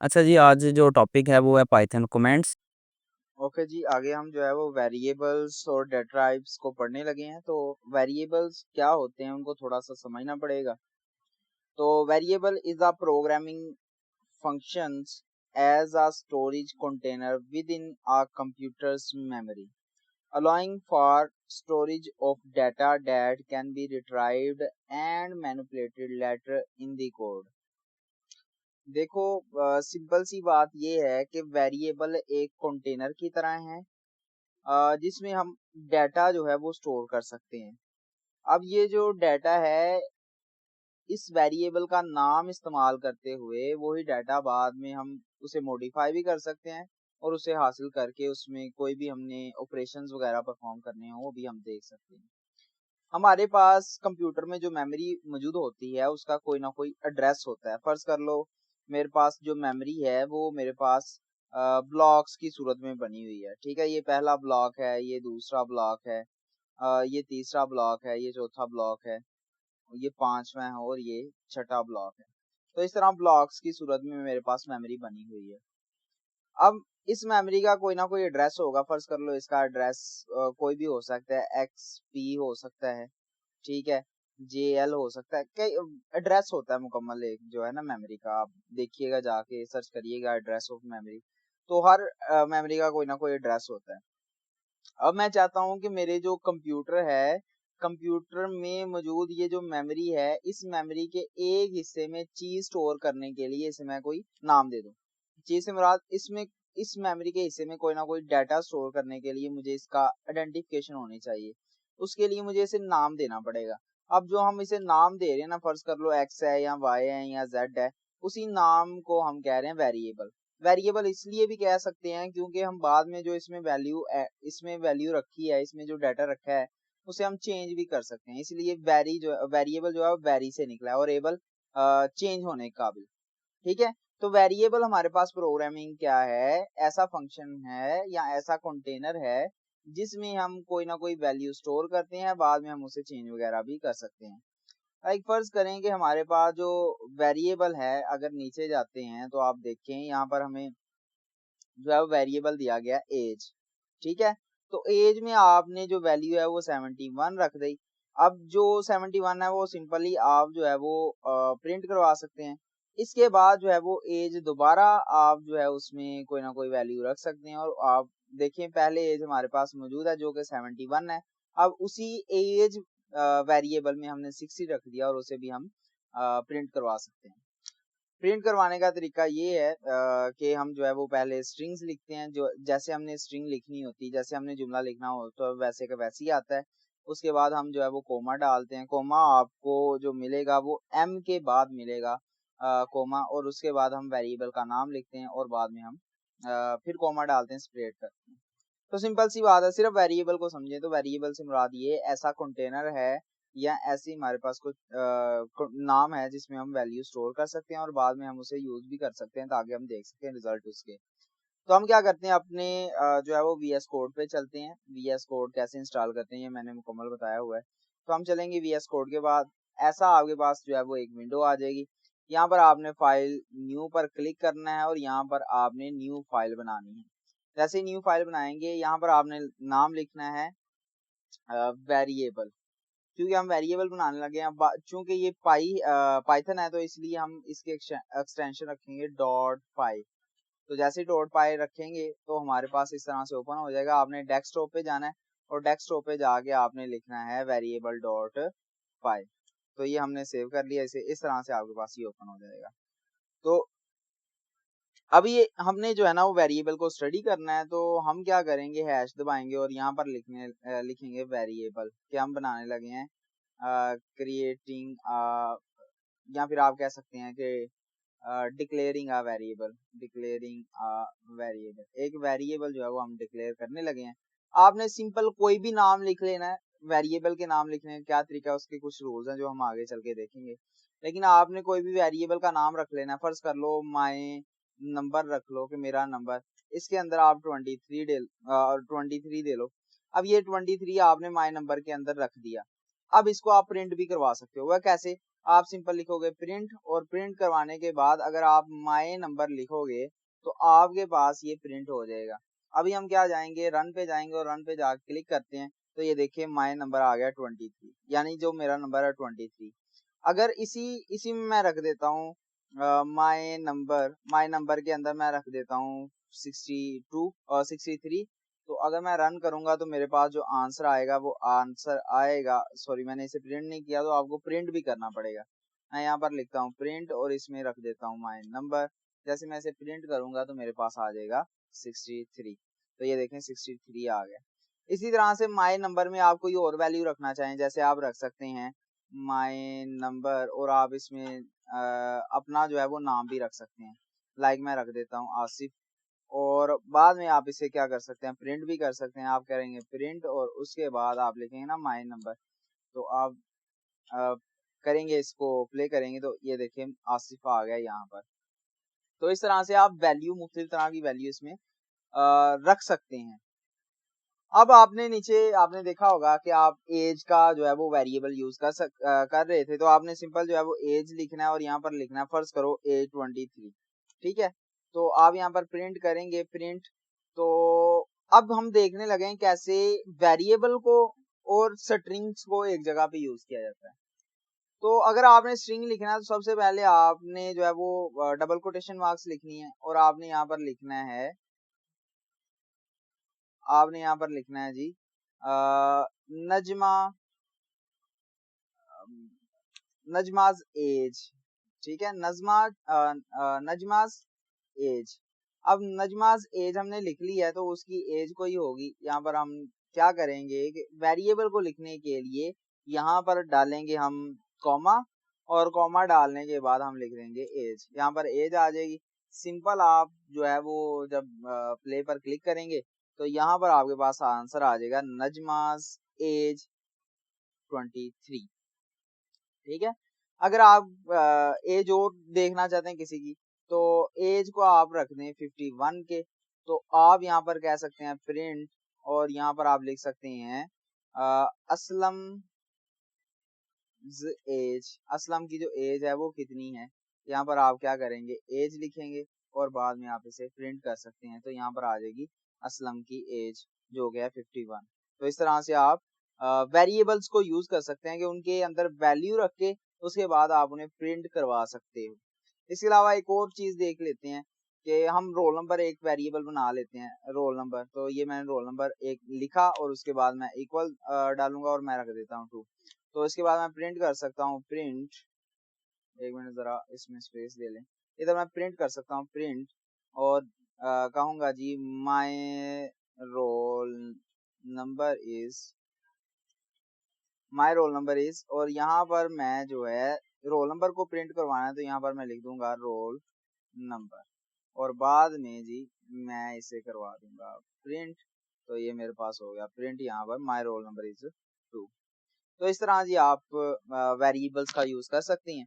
अच्छा जी, आज जो टॉपिक है वो है पाइथन कमेंट्स। ओके जी, आगे हम जो है वो वेरिएबल्स और डेटा टाइप्स को पढ़ने लगे हैं। तो वेरिएबल्स क्या होते हैं उनको थोड़ा सा समझना पड़ेगा। तो variable is a programming functions as a storage container within a computer's memory, allowing for storage of data that can be retrieved and manipulated later in the code। देखो, सिंपल सी बात ये है कि वेरिएबल एक कंटेनर की तरह है, जिसमें हम डाटा जो है वो स्टोर कर सकते हैं। अब ये जो डाटा है, इस वेरिएबल का नाम इस्तेमाल करते हुए वही डाटा बाद में हम उसे मॉडिफाई भी कर सकते हैं और उसे हासिल करके उसमें कोई भी हमने ऑपरेशंस वगैरह परफॉर्म करने हो वो भी हम देख सकते हैं। हमारे पास कंप्यूटर में जो मेमोरी मौजूद होती है उसका कोई ना कोई एड्रेस होता है। फर्ज कर लो, मेरे पास जो मेमोरी है वो मेरे पास ब्लॉक्स की सूरत में बनी हुई है। ठीक है, ये पहला ब्लॉक है, ये दूसरा ब्लॉक है, ये तीसरा ब्लॉक है, ये चौथा ब्लॉक है, ये पांचवा है और ये छठा ब्लॉक है। तो इस तरह ब्लॉक्स की सूरत में मेरे पास मेमोरी बनी हुई है। अब इस मेमोरी का कोई ना कोई एड्रेस होगा। फर्ज कर लो, इसका एड्रेस कोई भी हो सकता है, XP हो सकता है, ठीक है, JL हो सकता है। कई एड्रेस होता है मुकम्मल एक जो है ना मेमोरी का। आप देखिएगा, जाके सर्च करिएगा एड्रेस ऑफ मेमोरी। तो हर मेमोरी का कोई ना कोई एड्रेस होता है। अब मैं चाहता हूँ कि मेरे जो कंप्यूटर है, कंप्यूटर में मौजूद ये जो मेमोरी है, इस मेमोरी के एक हिस्से में चीज स्टोर करने के लिए इसे मैं कोई नाम दे दूं। चीज से मुराद इसमें, इस मेमोरी के हिस्से में कोई ना कोई डाटा स्टोर करने के लिए मुझे इसका आइडेंटिफिकेशन होनी चाहिए। उसके लिए मुझे इसे नाम देना पड़ेगा। अब जो हम इसे नाम दे रहे हैं ना, फर्ज कर लो X है या Y है या Z है, उसी नाम को हम कह रहे हैं वेरिएबल। वेरिएबल इसलिए भी कह सकते हैं क्योंकि हम बाद में जो इसमें वैल्यू रखी है, इसमें जो डाटा रखा है उसे हम चेंज भी कर सकते हैं। इसलिए वेरिएबल जो है वेरी से निकला है और एबल चेंज होने के काबिल। ठीक है, तो वेरिएबल हमारे पास प्रोग्रामिंग क्या है, ऐसा फंक्शन है या ऐसा कंटेनर है जिसमें हम कोई ना कोई वैल्यू स्टोर करते हैं, बाद में हम उसे चेंज वगैरह भी कर सकते हैं। एक फर्ज करें कि हमारे पास जो वेरिएबल है, अगर नीचे जाते हैं तो आप देखें यहाँ पर हमें जो है वेरिएबल दिया गया एज। ठीक है, तो एज में आपने जो वैल्यू है वो 71 रख दी। अब जो 71 है वो सिंपली आप जो है वो प्रिंट करवा सकते हैं। इसके बाद जो है वो एज दोबारा आप जो है उसमें कोई ना कोई वैल्यू रख सकते हैं और आप देखें पहले एज हमारे पास मौजूद है जो कि 71 है। अब उसी एज वेरिएबल में हमने 60 रख दिया और उसे भी हम प्रिंट करवा सकते हैं। प्रिंट करवाने का तरीका ये है कि हम जो है वो पहले स्ट्रिंग्स लिखते हैं, जो जैसे हमने स्ट्रिंग लिखनी होती है, जैसे हमने जुमला लिखना हो तो वैसे का वैसे ही आता है। उसके बाद हम जो है वो कोमा डालते हैं। कोमा आपको जो मिलेगा वो M के बाद मिलेगा, कोमा, और उसके बाद हम वेरिएबल का नाम लिखते हैं और बाद में हम फिर कोमा डालते हैं, सेपरेट करते हैं। तो सिंपल सी बात है, सिर्फ वेरिएबल को समझे तो वेरिएबल से मुराद ये ऐसा कंटेनर है या ऐसी हमारे पास कुछ नाम है जिसमें हम वैल्यू स्टोर कर सकते हैं और बाद में हम उसे यूज भी कर सकते हैं ताकि हम देख सकें रिजल्ट उसके। तो हम क्या करते हैं, अपने जो है वो VS कोड पे चलते हैं। VS कोड कैसे इंस्टॉल करते हैं ये मैंने मुकम्मल बताया हुआ है। तो हम चलेंगे VS कोड के बाद, ऐसा आपके पास जो है वो एक विंडो आ जाएगी। यहाँ पर आपने फाइल न्यू पर क्लिक करना है और यहाँ पर आपने न्यू फाइल बनानी है। जैसे न्यू फाइल बनाएंगे, यहाँ पर आपने नाम लिखना है वेरिएबल, क्योंकि हम वेरिएबल बनाने लगे हैं। चूंकि ये पाइथन है तो इसलिए हम इसके एक्सटेंशन रखेंगे डॉट पाई। तो जैसे डॉट पाई रखेंगे तो हमारे पास इस तरह से ओपन हो जाएगा। आपने डेस्कटॉप पे जाना है और डेस्कटॉप पे जाके आपने लिखना है वेरिएबल डॉट पाई। तो ये हमने सेव कर लिया, इसे इस तरह से आपके पास ये ओपन हो जाएगा। तो अब ये हमने जो है ना वो वेरिएबल को स्टडी करना है, तो हम क्या करेंगे, हैश दबाएंगे और यहाँ पर लिखेंगे वेरिएबल कि हम बनाने लगे हैं क्रिएटिंग, या फिर आप कह सकते हैं कि declaring a variable. Declaring a variable, एक वेरिएबल जो है वो हम डिक्लेयर करने लगे हैं। आपने सिंपल कोई भी नाम लिख लेना है। वेरिएबल के नाम लिखने का क्या तरीका है, उसके कुछ रूल्स हैं जो हम आगे चल के देखेंगे। लेकिन आपने कोई भी वेरिएबल का नाम रख लेना है। फर्ज कर लो माई नंबर रख लो कि मेरा नंबर, इसके अंदर आप 23 दे लो। अब ये 23 आपने माई नंबर के अंदर रख दिया। अब इसको आप प्रिंट भी करवा सकते हो। वह कैसे? आप सिंपल लिखोगे प्रिंट, और प्रिंट करवाने के बाद अगर आप माय नंबर लिखोगे तो आपके पास ये प्रिंट हो जाएगा। अभी हम क्या जाएंगे, रन पे जाएंगे, और रन पे जाके क्लिक करते हैं तो ये देखिए माय नंबर आ गया 23, यानी जो मेरा नंबर है 23। अगर इसी इसी में मैं रख देता हूँ माय नंबर के अंदर मैं रख देता हूँ 62 और 63, तो अगर मैं रन करूंगा तो मेरे पास जो आंसर आएगा वो आंसर आएगा, सॉरी मैंने इसे प्रिंट नहीं किया तो आपको प्रिंट भी करना पड़ेगा। मैं यहाँ पर लिखता हूँ प्रिंट और इसमें रख देता हूँ माय नंबर। जैसे मैं इसे प्रिंट करूंगा तो मेरे पास आ जाएगा 63। तो ये देखें 63 आ गया। इसी तरह से माय नंबर में आप कोई और वैल्यू रखना चाहें, जैसे आप रख सकते हैं माय नंबर, और आप इसमें अपना जो है वो नाम भी रख सकते हैं। लाइक मैं रख देता हूँ आसिफ, और बाद में आप इसे क्या कर सकते हैं, प्रिंट भी कर सकते हैं। आप करेंगे प्रिंट और उसके बाद आप लिखेंगे ना माय नंबर, तो आप अ, करेंगे, इसको प्ले करेंगे तो ये देखिए आसिफ आ गया यहाँ पर। तो इस तरह से आप वैल्यू, मुख्तलिफ तरह की वैल्यू इसमें रख सकते हैं। अब आपने नीचे आपने देखा होगा कि आप एज का जो है वो वेरिएबल यूज कर रहे थे, तो आपने सिंपल जो है वो एज लिखना है और यहाँ पर लिखना है, फर्ज करो A23, ठीक है। तो आप यहाँ पर प्रिंट करेंगे प्रिंट। तो अब हम देखने लगे हैं कैसे वेरिएबल को और स्ट्रिंग्स को एक जगह पे यूज किया जाता है। तो अगर आपने स्ट्रिंग लिखना है तो सबसे पहले आपने जो है वो डबल कोटेशन मार्क्स लिखनी है, और आपने यहाँ पर लिखना है, आपने यहाँ पर लिखना है जी नजमा, नजमाज एज, ठीक है, नजमाज एज। अब नजमाज एज हमने लिख ली है तो उसकी एज कोई होगी। यहाँ पर हम क्या करेंगे कि वेरिएबल को लिखने के लिए यहाँ पर डालेंगे हम कॉमा, और कॉमा डालने के बाद हम लिख देंगे एज। यहाँ पर एज आ जाएगी। सिंपल आप जो है वो जब प्ले पर क्लिक करेंगे तो यहाँ पर आपके पास आंसर आ जाएगा नजमाज एज 23, ठीक है। अगर आप एज और देखना चाहते हैं किसी की, तो एज को आप रख दें 51 के, तो आप यहाँ पर कह सकते हैं प्रिंट, और यहाँ पर आप लिख सकते हैं असलम एज, असलम की जो एज है वो कितनी है। यहाँ पर आप क्या करेंगे, एज लिखेंगे और बाद में आप इसे प्रिंट कर सकते हैं, तो यहाँ पर आ जाएगी असलम की एज जो हो गया 51। तो इस तरह से आप वेरिएबल्स को यूज कर सकते हैं कि उनके अंदर वैल्यू रख के उसके बाद आप उन्हें प्रिंट करवा सकते हो। इसके अलावा एक और चीज देख लेते हैं कि हम रोल नंबर एक वेरिएबल बना लेते हैं, रोल नंबर। तो ये मैंने रोल नंबर एक लिखा और उसके बाद मैं इक्वल डालूंगा और मैं रख देता हूँ 2। तो इसके बाद मैं प्रिंट कर सकता हूँ प्रिंट, एक मिनट जरा इसमें स्पेस दे लें, इधर मैं प्रिंट कर सकता हूँ प्रिंट, और कहूंगा जी my roll number is, my roll number is, और यहाँ पर मैं जो है रोल नंबर को प्रिंट करवाना है तो यहाँ पर मैं लिख दूंगा रोल नंबर, और बाद में जी मैं इसे करवा दूंगा प्रिंट। तो ये मेरे पास हो गया प्रिंट, यहाँ पर माय रोल नंबर इज 2। तो इस तरह जी आप वेरिएबल्स का यूज कर सकते हैं।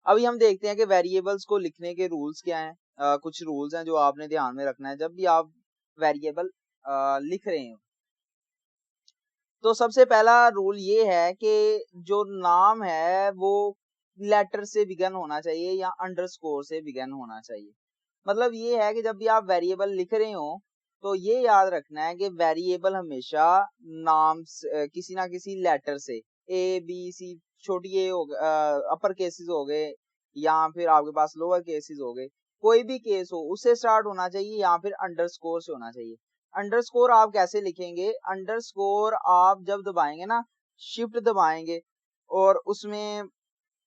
अभी हम देखते हैं कि वेरिएबल्स को लिखने के रूल्स क्या हैं। कुछ रूल्स हैं जो आपने ध्यान में रखना है जब भी आप वेरिएबल लिख रहे हो। तो सबसे पहला रूल ये है कि जो नाम है वो लेटर से बिगन होना चाहिए या अंडरस्कोर से बिगन होना चाहिए। मतलब ये है कि जब भी आप वेरिएबल लिख रहे हो तो ये याद रखना है कि वेरिएबल हमेशा नाम किसी ना किसी लेटर से, ए बी सी, छोटी ए हो अपर केसेस हो गए या फिर आपके पास लोअर केसेस हो गए, कोई भी केस हो उससे स्टार्ट होना चाहिए या फिर अंडरस्कोर से होना चाहिए। अंडरस्कोर आप कैसे लिखेंगे, अंडरस्कोर आप जब दबाएंगे ना, शिफ्ट दबाएंगे और उसमें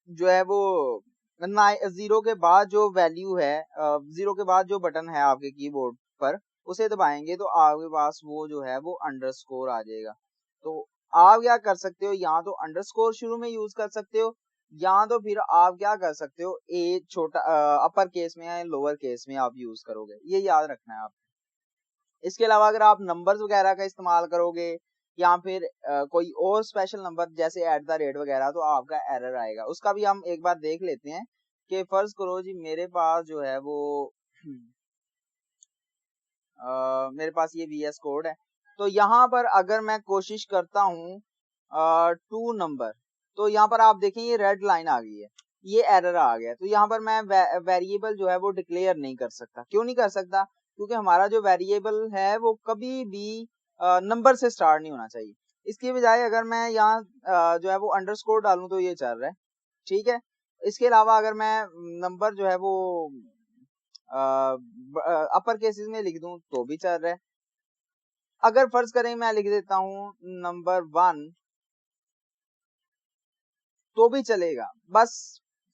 जो है वो जीरो के बाद जो वैल्यू है, जीरो के बाद जो बटन है आपके कीबोर्ड पर उसे दबाएंगे तो आपके पास वो जो है वो अंडरस्कोर आ जाएगा। तो आप क्या कर सकते हो, या तो अंडरस्कोर शुरू में यूज कर सकते हो या तो फिर आप क्या कर सकते हो, ए छोटा अपर केस में या लोअर केस में आप यूज करोगे, ये याद रखना है आप। इसके अलावा अगर आप नंबर्स वगैरह का इस्तेमाल करोगे या फिर कोई और स्पेशल नंबर जैसे एट द रेट वगैरह, तो आपका एरर आएगा। उसका भी हम एक बार देख लेते हैं कि फर्ज करो जी मेरे पास जो है वो मेरे पास ये VS कोड है। तो यहाँ पर अगर मैं कोशिश करता हूँ टू नंबर, तो यहाँ पर आप देखें ये रेड लाइन आ गई है, ये एरर आ गया। तो यहाँ पर मैं वेरिएबल जो है वो डिक्लेयर नहीं कर सकता। क्यों नहीं कर सकता? क्योंकि हमारा जो वेरिएबल है वो कभी भी नंबर से स्टार्ट नहीं होना चाहिए। इसकी बजाय अगर मैं यहाँ जो है वो अंडरस्कोर डालूं तो ये चल रहा है, ठीक है। इसके अलावा अगर मैं नंबर जो है वो अपर केसेस में लिख दूं तो भी चल रहा है। अगर फर्ज करें मैं लिख देता हूं नंबर 1 तो भी चलेगा। बस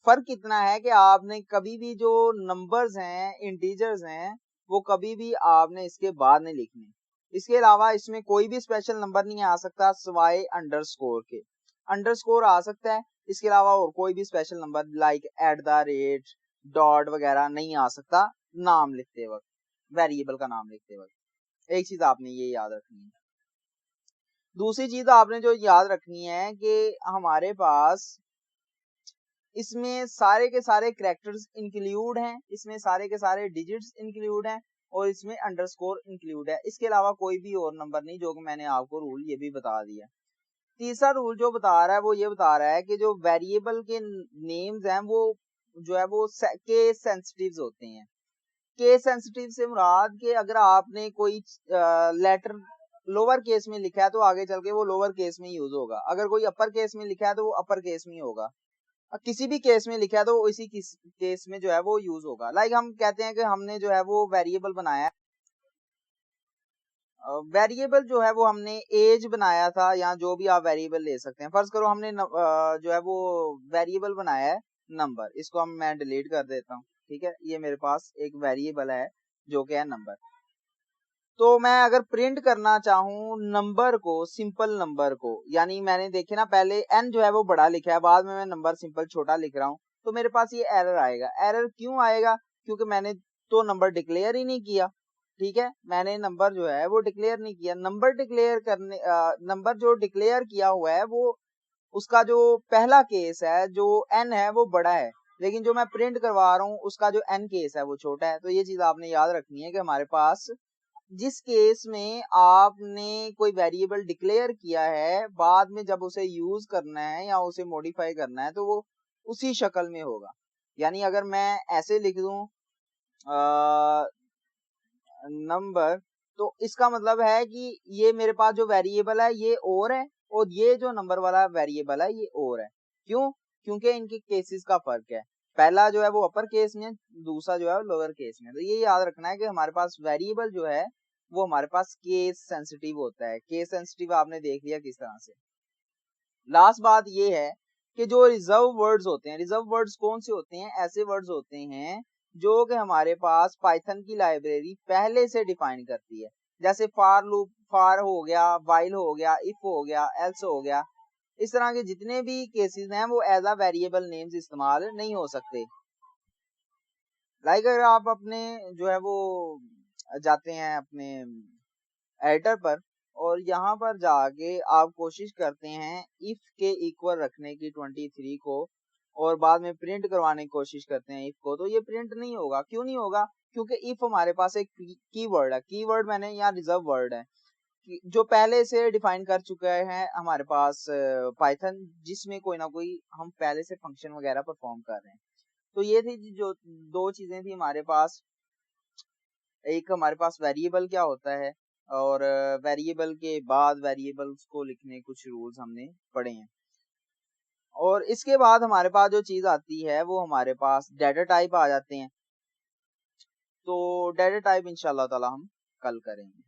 फर्क इतना है कि आपने कभी भी जो नंबर्स हैं, इंटीजर्स हैं, वो कभी भी आपने इसके बाद नहीं लिखने। इसके अलावा इसमें कोई भी स्पेशल नंबर नहीं आ सकता सिवाय अंडरस्कोर के। अंडरस्कोर आ सकता है, इसके अलावा और कोई भी स्पेशल नंबर लाइक @ डॉट वगैरह नहीं आ सकता नाम लिखते वक्त, वेरिएबल का नाम लिखते वक्त। एक चीज आपने ये याद रखनी है। दूसरी चीज आपने जो याद रखनी है कि हमारे पास इसमें सारे के सारे कैरेक्टर्स इंक्लूड हैं, इसमें सारे के सारे डिजिट्स इंक्लूड हैं और इसमें अंडरस्कोर इंक्लूड है। इसके अलावा कोई भी और नंबर नहीं, जो कि मैंने आपको रूल ये भी बता दिया। तीसरा रूल जो बता रहा है वो ये बता रहा है कि जो वेरिएबल के नेम्स हैं वो जो है वो केस सेंसिटिव होते हैं। केस सेंसिटिव से मुराद कि अगर आपने कोई लेटर लोअर केस में लिखा है तो आगे चल के वो लोअर केस में यूज होगा, अगर कोई अपर केस में लिखा है तो वो अपर केस में होगा, किसी भी केस में लिखा है तो इसी केस में जो है वो यूज होगा। लाइक हम कहते हैं कि हमने जो है वो वेरिएबल बनाया है, वेरिएबल जो है वो हमने एज बनाया था, या जो भी आप वेरिएबल ले सकते हैं। फर्ज करो हमने जो है वो वेरिएबल बनाया है नंबर, इसको हम मैं डिलीट कर देता हूँ, ठीक है। ये मेरे पास एक वेरिएबल है जो कि है नंबर। तो मैं अगर प्रिंट करना चाहूँ नंबर को, सिंपल नंबर को, यानी मैंने देखे ना पहले n जो है वो बड़ा लिखा है, बाद में मैं नंबर सिंपल छोटा लिख रहा हूँ, तो मेरे पास ये एरर आएगा। एरर क्यों आएगा? क्योंकि मैंने तो नंबर डिक्लेयर ही नहीं किया, ठीक है। मैंने नंबर जो है वो डिक्लेयर नहीं किया। नंबर डिक्लेयर करने नंबर जो डिक्लेयर किया हुआ है वो उसका जो पहला केस है जो n है वो बड़ा है, लेकिन जो मैं प्रिंट करवा रहा हूँ उसका जो n केस है वो छोटा है। तो ये चीज आपने याद रखनी है कि हमारे पास जिस केस में आपने कोई वेरिएबल डिक्लेयर किया है, बाद में जब उसे यूज करना है या उसे मॉडिफाई करना है तो वो उसी शक्ल में होगा। यानी अगर मैं ऐसे लिख दूं नंबर, तो इसका मतलब है कि ये मेरे पास जो वेरिएबल है ये और है, और ये जो नंबर वाला वेरिएबल है ये और है। क्यों? क्योंकि इनके केसेस का फर्क है, पहला जो है वो अपर केस में, दूसरा जो है वो लोअर केस में। तो ये याद रखना है कि हमारे पास वेरिएबल जो है वो हमारे पास केस सेंसिटिव होता है। केस सेंसिटिव आपने देख लिया किस तरह से। लास्ट बात ये है कि जो रिजर्व वर्ड्स होते हैं, रिजर्व वर्ड्स कौन से होते हैं? ऐसे वर्ड्स होते हैं जो कि हमारे पास पाइथन की लाइब्रेरी पहले से डिफाइन करती है। जैसे फॉर लूप, फॉर हो गया, वाइल हो गया, इफ हो गया, एल्स हो गया। इस तरह के जितने भी केसेस हैं वो एज अ वेरिएबल नेम्स इस्तेमाल नहीं हो सकते। लाइक अगर आप अपने जो है वो जाते हैं अपने एडिटर पर और यहाँ पर जाके आप कोशिश करते हैं इफ के इक्वल रखने की 23 को, और बाद में प्रिंट करवाने की कोशिश करते हैं इफ को, तो ये प्रिंट नहीं होगा। क्यों नहीं होगा? क्योंकि इफ हमारे पास एक कीवर्ड है, कीवर्ड मैंने यहाँ रिजर्व वर्ड है जो पहले से डिफाइन कर चुका है हमारे पास पाइथन, जिसमें कोई ना कोई हम पहले से फंक्शन वगैरह परफॉर्म कर रहे हैं। तो ये थी जो दो चीजें थी हमारे पास। एक हमारे पास वेरिएबल क्या होता है, और वेरिएबल के बाद वेरिएबल्स को लिखने कुछ रूल्स हमने पढ़े हैं। और इसके बाद हमारे पास जो चीज आती है वो हमारे पास डाटा टाइप आ जाते हैं। तो डाटा टाइप इंशाल्लाह ताला हम कल करेंगे।